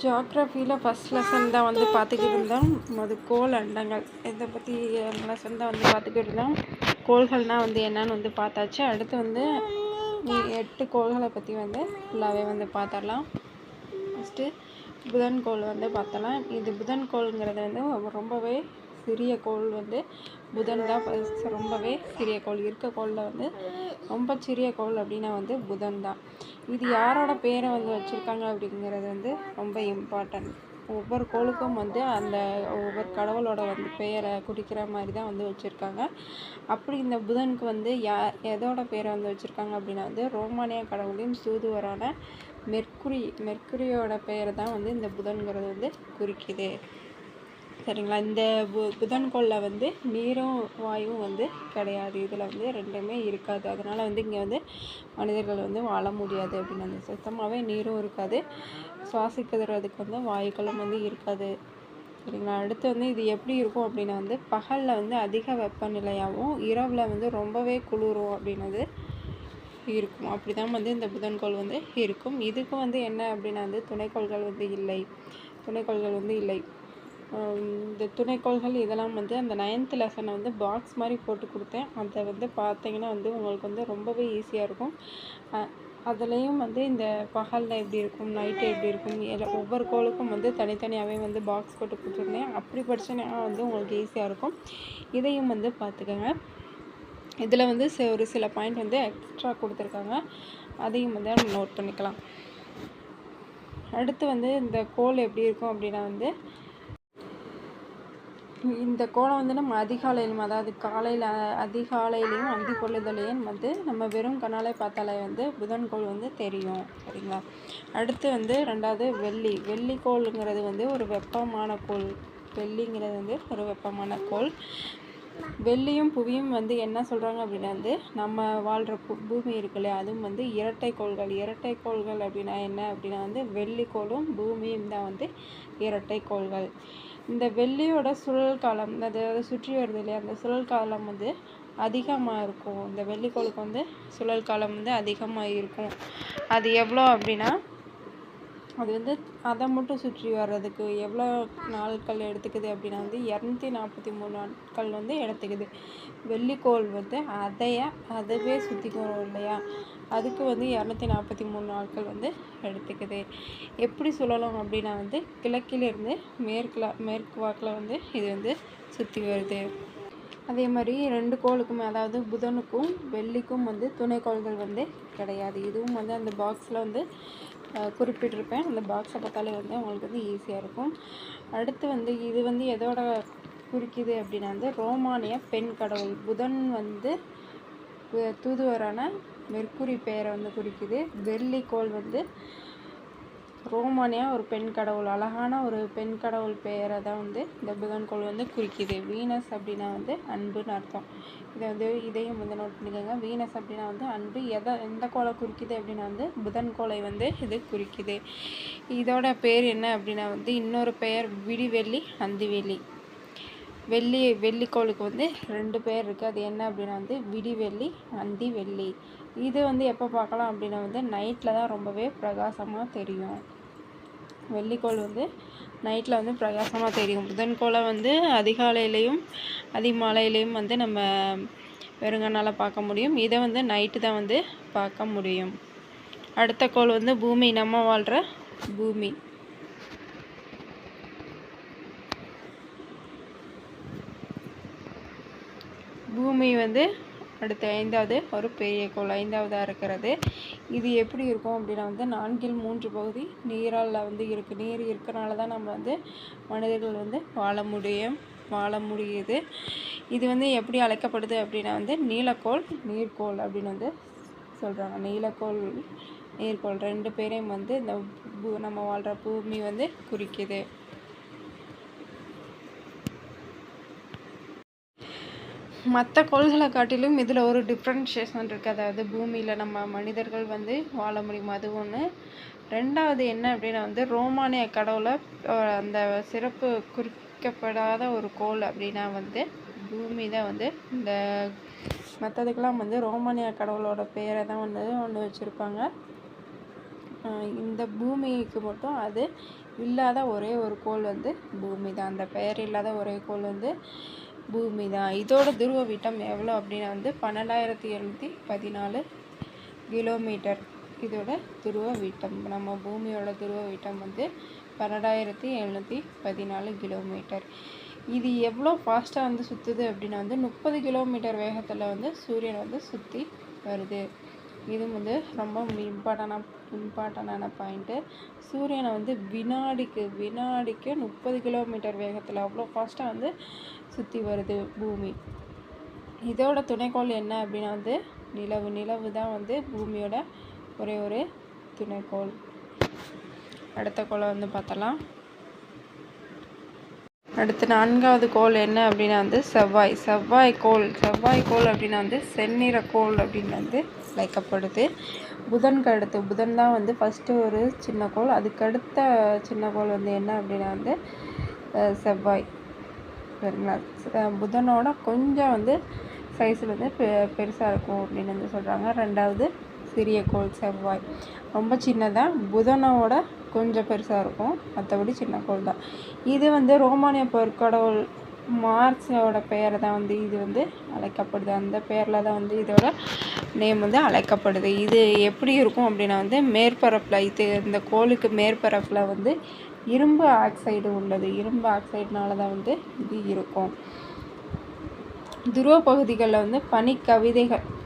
ஜியாகிரஃபியில் first lesson தான் வந்து பார்த்துக்கிட்டு இருந்தோம். அது கோள் அண்டங்கள் இதை பற்றி லெசன் தான் வந்து பார்த்துக்கிட்டு இருந்தோம். கோள்கள்னால் வந்து என்னன்னு வந்து பார்த்தாச்சு. அடுத்து வந்து 8 கோள்களை பற்றி வந்து ஃபுல்லாகவே வந்து பார்த்துடலாம். ஃபஸ்ட்டு புதன் கோள் வந்து பார்த்தலாம். இது புதன் கோள்ங்கிறது வந்து ரொம்பவே சிறிய கோள் வந்து புதன் தான். ரொம்பவே சிறிய கோள் இருக்க கோளில் வந்து ரொம்ப சிறிய கோள் அப்படின்னா வந்து புதன் தான். இது யாரோட பேரை வந்து வச்சுருக்காங்க அப்படிங்கிறது வந்து ரொம்ப இம்பார்ட்டன்ட். ஒவ்வொரு கோளுக்கும் வந்து அந்த ஒவ்வொரு கடவுளோட வந்து பெயரை குறிக்கிற மாதிரி தான் வந்து வச்சுருக்காங்க. அப்படி இந்த புதனுக்கு வந்து எதோட பேரை வந்து வச்சுருக்காங்க அப்படின்னா வந்து ரோமானிய கடவுளையும் தூதுவரான மெர்க்குரியோட பெயரை தான் வந்து இந்த புதன்கிறது வந்து குறிக்குது. சரிங்களா? இந்த புதன் கோளில் வந்து நீரும் வாயுவும் வந்து கிடையாது. இதில் வந்து ரெண்டுமே இருக்காது. அதனால் வந்து இங்கே வந்து மனிதர்கள் வந்து வாழ முடியாது அப்படின்னு வந்து சுத்தமாகவே நீரும் இருக்காது, சுவாசிக்கிறதுக்கு வந்து வாயுக்களும் வந்து இருக்காது. சரிங்களா? அடுத்து வந்து இது எப்படி இருக்கும் அப்படின்னா வந்து பகலில் வந்து அதிக வெப்பநிலையாகவும் இரவில் வந்து ரொம்பவே குளிரும் அப்படின்னது இருக்கும். அப்படி தான் வந்து இந்த புதன்கோள் வந்து இருக்கும். இதுக்கும் வந்து என்ன அப்படின்னா வந்து துணைக்கோள்கள் வந்து இல்லை. இந்த துணைக்கோள்கள் இதெல்லாம் வந்து அந்த 9th லெசனை வந்து பாக்ஸ் மாதிரி போட்டு கொடுத்தேன். அதை வந்து பார்த்தீங்கன்னா வந்து உங்களுக்கு வந்து ரொம்பவே ஈஸியாக இருக்கும். அதுலேயும் வந்து இந்த பகலில் எப்படி இருக்கும், நைட்டு எப்படி இருக்கும், ஒவ்வொரு கோளுக்கும் வந்து தனித்தனியாகவே வந்து பாக்ஸ் போட்டு கொடுத்துருந்தேன். அப்படி படித்தேன்னா வந்து உங்களுக்கு ஈஸியாக இருக்கும். இதையும் வந்து பார்த்துக்கோங்க. இதில் வந்து ஒரு சில பாயிண்ட் வந்து எக்ஸ்ட்ரா கொடுத்துருக்காங்க, அதையும் வந்து நம்ம நோட் பண்ணிக்கலாம். அடுத்து வந்து இந்த கோள் எப்படி இருக்கும் அப்படின்னா வந்து இந்த கோளம் வந்து நம்ம அதிகாலையிலும், அதாவது காலையில் அதிகாலையிலையும் அந்தி பொழுதுலையும் வந்து நம்ம வெறும் கண்ணாலே பார்த்தாலே வந்து புதன் கோள் வந்து தெரியும். சரிங்களா? அடுத்து வந்து 2வது வெள்ளிக்கோளுங்கிறது வந்து ஒரு வெப்பமான கோள். வெள்ளிங்கிறது வந்து ஒரு வெப்பமான கோள். வெள்ளியும் புவியும் வந்து என்ன சொல்கிறாங்க அப்படின்னா வந்து நம்ம வாழ்கிற பூமி இருக்கு இல்லையா, அதுவும் வந்து இரட்டை கோள்கள் அப்படின்னா என்ன அப்படின்னா வந்து வெள்ளிக்கோளும் பூமியும் தான் வந்து இரட்டை கோள்கள். இந்த வெள்ளியோட சுழல் காலம், அதாவது சுற்றி வருது இல்லையா, அந்த சுழல் காலம் வந்து அதிகமாக இருக்கும். இந்த வெள்ளிக்கோளுக்கு வந்து சுழல் காலம் வந்து அதிகமாக இருக்கும். அது எவ்வளோ அப்படின்னா அது வந்து அதை மட்டும் சுற்றி வர்றதுக்கு எவ்வளோ நாட்கள் எடுத்துக்குது அப்படின்னா வந்து 243 நாட்கள் வந்து எடுத்துக்குது. வெள்ளிக்கோள் வந்து அதுவே சுற்றிக்கு வரும் இல்லையா, அதுக்கு வந்து 243 நாட்கள் வந்து எடுத்துக்குது. எப்படி சொல்லலாம் அப்படின்னா வந்து கிழக்கிலிருந்து மேற்கு வாக்கில் வந்து இது வந்து சுற்றி வருது. அதே மாதிரி 2 கோளுக்குமே, அதாவது புதனுக்கும் வெள்ளிக்கும் வந்து துணைக்கோள்கள் வந்து கிடையாது. இதுவும் வந்து அந்த பாக்ஸில் வந்து குறிப்பிட்டிருப்பேன். அந்த பாக்ஸை பார்த்தாலே வந்து உங்களுக்கு வந்து ஈஸியாக இருக்கும். அடுத்து வந்து இது வந்து எதோட குறிக்குது அப்படின்னா வந்து ரோமானிய பெண் கடவுள் புதன் வந்து தூதுவரான மெர்க்குரி பெயரை வந்து குறிக்குது. வெள்ளிக்கோள் வந்து ரோமானியா ஒரு பெண் கடவுள், அழகான ஒரு பெண் கடவுள் பெயரை தான் வந்து இந்த புதன்கோள் வந்து குறிக்குது. வீனஸ் அப்படின்னா வந்து அன்புன்னு அர்த்தம். இதையும் வந்து நோட் பண்ணிக்கோங்க. வீனஸ் அப்படின்னா வந்து அன்பு. எந்த கோளை குறிக்குது அப்படின்னா வந்து புதன்கோளை வந்து இது குறிக்குது. இதோட பேர் என்ன அப்படின்னா வந்து இன்னொரு பெயர் விடிவெள்ளி, அந்திவெள்ளி. வெள்ளிக்கோளுக்கு வந்து 2 பேர் இருக்குது. அது என்ன அப்படின்னா வந்து விடிவெள்ளி, அந்திவெள்ளி. இது வந்து எப்போ பார்க்கலாம் அப்படின்னா வந்து நைட்டில் தான் ரொம்பவே பிரகாசமாக தெரியும். வெள்ளிக்கோள் வந்து நைட்டில் வந்து பிரகாசமாக தெரியும். புதன்கோளை வந்து அதிகாலையிலையும் அதிமாலையிலையும் வந்து நம்ம வெறுங்கண்ணால் பார்க்க முடியும். இதை வந்து நைட்டு தான் வந்து பார்க்க முடியும். அடுத்த கோள் வந்து பூமி, நம்ம வாழ்கிற பூமி. பூமி வந்து அடுத்து 5வது ஒரு பெரிய கோள், 5வதாக இருக்கிறது. இது எப்படி இருக்கும் அப்படின்னா வந்து 4ல் 3 பகுதி நீரால் வந்து இருக்குது. நீர் இருக்கிறனால தான் நம்ம வந்து மனிதர்கள் வந்து வாழ முடியுது. இது வந்து எப்படி அழைக்கப்படுது அப்படின்னா வந்து நீலக்கோள், நீர்க்கோள் அப்படின்னு வந்து சொல்கிறாங்க. நீலக்கோள், நீர்க்கோள் 2 பேரையும் வந்து இந்த நம்ம வாழ்கிற பூமி வந்து குறிக்குது. மற்ற கோள்களை காட்டிலும் இதில் ஒரு டிஃப்ரென்ஷியேஷன் இருக்குது. அதாவது பூமியில் நம்ம மனிதர்கள் வந்து வாழ முடியும், அது ஒன்று. 2வது என்ன அப்படின்னா வந்து ரோமானிய கடவுளை அந்த சிறப்பு குறிக்கப்படாத ஒரு கோள் அப்படின்னா வந்து பூமி தான் வந்து. இந்த மற்றதுக்கெல்லாம் வந்து ரோமானிய கடவுளோட பெயரை தான் வந்து ஒன்று வச்சுருப்பாங்க. இந்த பூமிக்கு மட்டும் அது இல்லாத ஒரே ஒரு கோள் வந்து பூமி தான். அந்த பெயர் இல்லாத ஒரே கோள் வந்து பூமி தான். இதோட துருவ விட்டம் எவ்வளோ அப்படின்னா வந்து 12,714 கிலோமீட்டர். இதோட துருவ விட்டம், நம்ம பூமியோட துருவ விட்டம் வந்து 12,714 கிலோமீட்டர். இது எவ்வளோ ஃபாஸ்ட்டாக வந்து சுற்றுது அப்படின்னா வந்து 30 கிலோமீட்டர் வேகத்தில் வந்து சூரியன் வந்து சுற்றி வருது. இது வந்து ரொம்ப இம்பார்ட்டண்டான பாயிண்ட்டு. சூரியனை வந்து வினாடிக்கு 30 கிலோமீட்டர் வேகத்தில் அவ்வளோ ஃபாஸ்ட்டாக வந்து சுற்றி வருது பூமி. இதோட துணைக்கோள் என்ன அப்படின்னா வந்து நிலவு தான் வந்து பூமியோட ஒரே ஒரு துணைக்கோள். அடுத்த கோளை வந்து பார்த்தலாம். அடுத்து 4வது கோள் என்ன அப்படின்னா வந்து செவ்வாய் கோள் அப்படின்னா வந்து செந்நிற கோள் அப்படின்னு வந்து அழைக்கப்படுது. புதன் தான் வந்து ஃபஸ்ட்டு ஒரு சின்ன கோள். அதுக்கடுத்த சின்ன கோள் வந்து என்ன அப்படின்னா வந்து செவ்வாய். சரிங்களா? புதனோட கொஞ்சம் வந்து சைஸில் வந்து பெருசாக இருக்கும் அப்படின்னு வந்து சொல்கிறாங்க. 2வது சிறிய கோள் செவ்வாய். ரொம்ப சின்னதாக, புதனோட கொஞ்சம் பெருசாக இருக்கும், மற்றபடி சின்ன கோள் தான். இது வந்து ரோமானிய பொற்கடவுள் மார்ஸோட பெயரை தான் வந்து இது வந்து அழைக்கப்படுது. அந்த பெயரில் தான் வந்து இதோட நேம் வந்து அழைக்கப்படுது. இது எப்படி இருக்கும் அப்படின்னா வந்து மேற்பரப்பில் இந்த கோளுக்கு மேற்பரப்பில் வந்து இரும்பு ஆக்சைடு உள்ளது. இரும்பு ஆக்சைடுனால தான் வந்து இது இருக்கும். துருவ பகுதிகளில் வந்து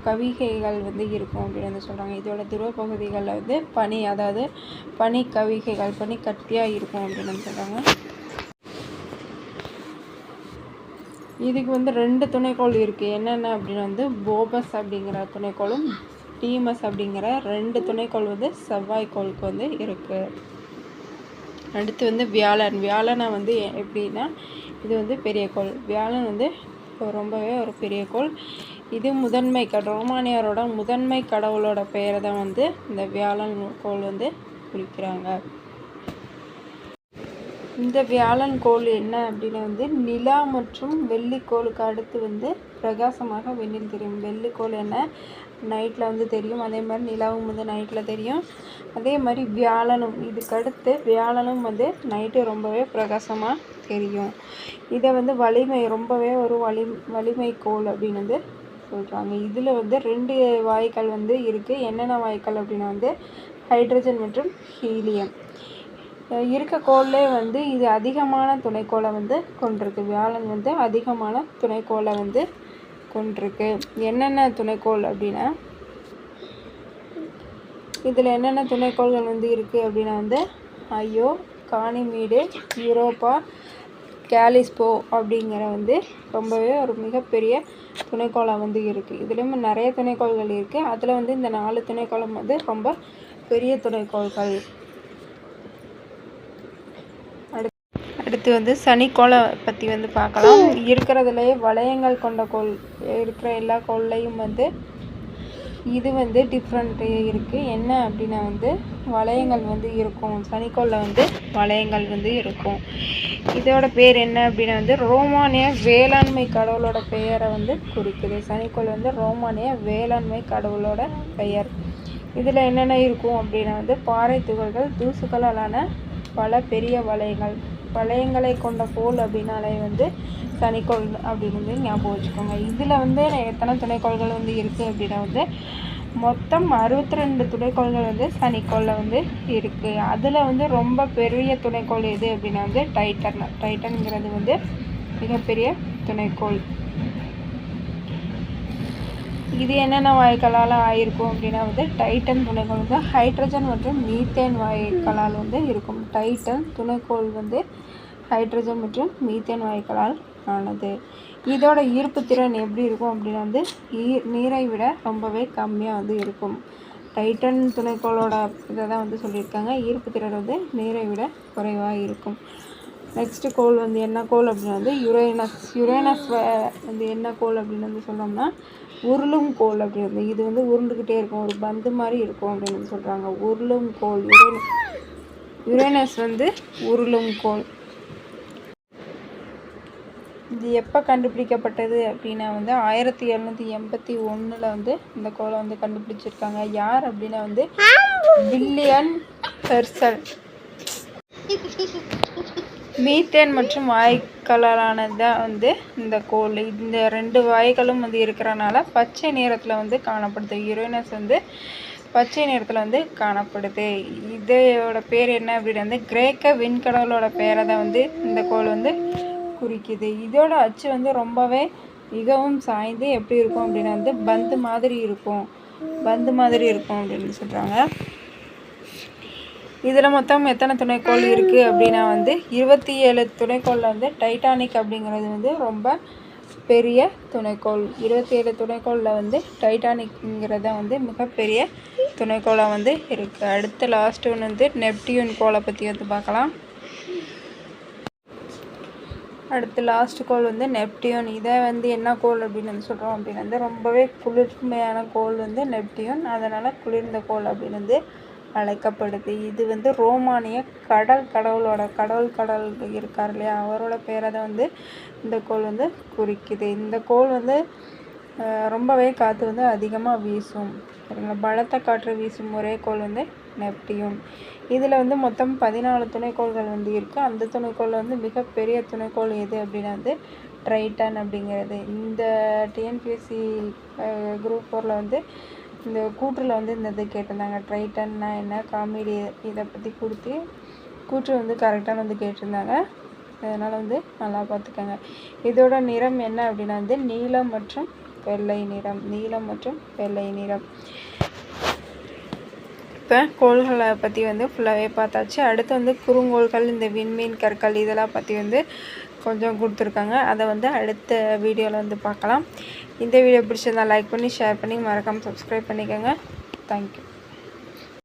கவிகைகள் வந்து இருக்கும் அப்படின்னு வந்து சொல்கிறாங்க. இதோட துருவ பகுதிகளில் வந்து அதாவது பனி கவிகைகள், பனி கட்டியாக இருக்கும் அப்படின்னு வந்து சொல்கிறாங்க. இதுக்கு வந்து 2 துணைக்கோள் இருக்குது. என்னென்ன அப்படின்னா வந்து போபஸ் அப்படிங்கிற துணைக்கோளும் டீமஸ் அப்படிங்கிற 2 துணைக்கோள் வந்து செவ்வாய்க்கோளுக்கு வந்து இருக்குது. அடுத்து வந்து வியாழனை வந்து எப்படின்னா இது வந்து பெரிய கோள். வியாழன் வந்து ரொம்பவே ஒரு பெரிய கோள். இது ரோமானியரோட முதன்மை கடவுளோட பெயரை தான் வந்து இந்த வியாழன் கோள் வந்து குறிக்கிறாங்க. இந்த வியாழன் கோள் என்ன அப்படின்னா வந்து நிலா மற்றும் வெள்ளிக்கோளுக்கு அடுத்து வந்து பிரகாசமாக வெண்ணில் தெரியும். வெள்ளிக்கோள் என்ன நைட்டில் வந்து தெரியும், அதே மாதிரி நிலாவும் வந்து நைட்டில் தெரியும். அதே மாதிரி இதுக்கடுத்து வியாழனும் வந்து நைட்டு ரொம்பவே பிரகாசமாக தெரியும். இதை வந்து ரொம்பவே ஒரு வலிமை கோள் அப்படின்னு வந்து சொல்கிறாங்க. இதில் வந்து 2 வாயுக்கள் வந்து இருக்குது. என்னென்ன வாயுக்கள் அப்படின்னா வந்து ஹைட்ரஜன் மற்றும் ஹீலியம். இருக்க கோள்லே வந்து இது அதிகமான துணைக்கோளை வந்து கொண்டிருக்கு. வியாழன் வந்து அதிகமான துணைக்கோளை வந்து கொண்டிருக்கு. என்னென்ன துணைக்கோள் அப்படின்னா இதில் என்னென்ன துணைக்கோள்கள் வந்து இருக்குது அப்படின்னா வந்து ஐயோ, கானிமீடு, யூரோப்பா, கேலிஸ்போ அப்படிங்கிற வந்து ரொம்பவே ஒரு மிகப்பெரிய துணைக்கோளாக வந்து இருக்குது. இதுலேயும் நிறைய துணைக்கோள்கள் இருக்குது. அதில் வந்து இந்த 4 துணைக்கோளம் வந்து ரொம்ப பெரிய துணைக்கோள்கள். அடுத்து வந்து சனிக்கோளை பற்றி வந்து பார்க்கலாம். இருக்கிறதுலேயே வளையங்கள் கொண்ட கோள் இருக்கிற எல்லா கோள்லையும் வந்து இது வந்து டிஃப்ரெண்ட் இருக்குது. என்ன அப்படின்னா வந்து வளையங்கள் வந்து இருக்கும். சனிக்கோளில் வந்து வளையங்கள் வந்து இருக்கும். இதோட பேர் என்ன அப்படின்னா வந்து ரோமானிய வேளாண்மை கடவுளோட பெயரை வந்து குறிக்குது. சனிக்கோள் வந்து ரோமானிய வேளாண்மை கடவுளோட பெயர். இதில் என்னென்ன இருக்கும் அப்படின்னா வந்து பாறை துகள்கள், தூசுகளாலான பல பெரிய வளையங்களை கொண்ட கோள் அப்படின்னாலே வந்து சனிக்கோள் அப்படின்னு வந்து ஞாபகம் வச்சுக்கோங்க. இதில் வந்து எத்தனை துணைக்கோள்கள் வந்து இருக்குது அப்படின்னா வந்து மொத்தம் 62 துணைக்கோள்கள் வந்து சனிக்கோளில் வந்து இருக்குது. அதில் வந்து ரொம்ப பெரிய துணைக்கோள் எது அப்படின்னா வந்து டைட்டன்ங்கிறது வந்து மிகப்பெரிய துணைக்கோள். இது என்னென்ன வாயுக்களால் ஆயிருக்கும் அப்படின்னா வந்து டைட்டன் துணைக்கோள் வந்து ஹைட்ரஜன் மற்றும் மீத்தேன் வாயுக்களால் வந்து இருக்கும். டைட்டன் துணைக்கோள் வந்து ஹைட்ரஜன் மற்றும் மீத்தேன் வாயுக்களால் ஆனது. இதோட ஈர்ப்பு திறன் எப்படி இருக்கும் அப்படின்னா வந்து நீரை விட ரொம்பவே கம்மியாக வந்து இருக்கும். டைட்டன் துணைக்கோளோட இதை தான் வந்து சொல்லியிருக்காங்க. ஈர்ப்பு திறன் வந்து நீரை விட குறைவாக இருக்கும். நெக்ஸ்ட்டு கோள் வந்து என்ன கோள் அப்படின்னா வந்து யுரேனஸ் வந்து என்ன கோள் அப்படின்னு வந்து சொன்னோம்னா உருளும் கோள் அப்படின்னு. இது வந்து உருண்டுக்கிட்டே இருக்கும், ஒரு பந்து மாதிரி இருக்கும் அப்படின்னு சொல்கிறாங்க. உருளும் கோள் யுரேனஸ் வந்து உருளும் கோள். இது எப்போ கண்டுபிடிக்கப்பட்டது அப்படின்னா வந்து 1781 வந்து இந்த கோளை வந்து கண்டுபிடிச்சிருக்காங்க. யார் அப்படின்னா வந்து வில்லியம் ஹெர்ஷல். மீத்தேன் மற்றும் வாயுக்களானதான் வந்து இந்த கோள். இந்த 2 வாயுக்களும் வந்து இருக்கிறனால பச்சை நிறத்தில் வந்து காணப்படுது. யுரேனஸ் வந்து பச்சை நிறத்தில் வந்து காணப்படுது. இதோட பேர் என்ன அப்படின்னு வந்து கிரேக்க விண்கடவுளோட பேரை தான் வந்து இந்த கோள் வந்து குறிக்குது. இதோட அச்சு வந்து ரொம்பவே மிகவும் சாய்ந்து எப்படி இருக்கும் அப்படின்னா வந்து பந்து மாதிரி இருக்கும் அப்படின்னு சொல்கிறாங்க. இதில் மொத்தம் எத்தனை துணைக்கோள் இருக்குது அப்படின்னா வந்து 27 துணைக்கோளில் வந்து டைட்டானிக் அப்படிங்கிறது வந்து ரொம்ப பெரிய துணைக்கோள். 27 துணைக்கோளில் வந்து டைட்டானிக்ங்கிறத வந்து மிகப்பெரிய துணைக்கோளாக வந்து இருக்குது. அடுத்த லாஸ்ட் ஒன்று வந்து நெப்டியூன் கோளை பற்றி வந்து பார்க்கலாம். அடுத்து லாஸ்ட் கோள் வந்து நெப்டியூன். இதை வந்து என்ன கோள் அப்படின்னு வந்து சொல்கிறோம் அப்படின்னு வந்து ரொம்பவே குளிர்மையான கோள் வந்து நெப்டியூன். அதனால் குளிர்ந்த கோள் அப்படின்னு வந்து அழைக்கப்படுது. இது வந்து ரோமானிய கடவுள் இருக்கார் இல்லையா, அவரோட பேரை தான் வந்து இந்த கோள் வந்து குறிக்குது. இந்த கோள் வந்து ரொம்பவே காற்று வந்து அதிகமாக வீசும். சரிங்களா, பலத்த காற்று வீசும் ஒரே கோள் வந்து நெப்டியூன். இதில் வந்து மொத்தம் 14 துணைக்கோள்கள் வந்து இருக்குது. அந்த துணைக்கோளில் வந்து மிகப்பெரிய துணைக்கோள் எது அப்படின்னா வந்து ட்ரைட்டன் அப்படிங்கிறது. இந்த டிஎன்பிஎஸ்சி குரூப் 4ல் வந்து இந்த கூற்றில் வந்து இந்த இது கேட்டிருந்தாங்க, ட்ரைட்டன்னா என்ன, காமெடி இதை பற்றி கூற்று வந்து கரெக்டான வந்து கேட்டிருந்தாங்க. அதனால் வந்து நல்லா பார்த்துக்கோங்க. இதோட நிறம் என்ன அப்படின்னா வந்து நீலம் மற்றும் வெள்ளை நிறம். இப்போ கோள்களை பற்றி வந்து ஃபுல்லாகவே பார்த்தாச்சு. அடுத்து வந்து குறுங்கோள்கள், இந்த விண்மீன் கற்கள் இதெல்லாம் பற்றி வந்து கொஞ்சம் கொடுத்துருக்காங்க. அதை வந்து அடுத்த வீடியோவில் வந்து பார்க்கலாம். இந்த வீடியோ பிடிச்சிருந்தால் லைக் பண்ணி ஷேர் பண்ணி மறக்காமல் சப்ஸ்கிரைப் பண்ணிக்கோங்க. தேங்க்யூ.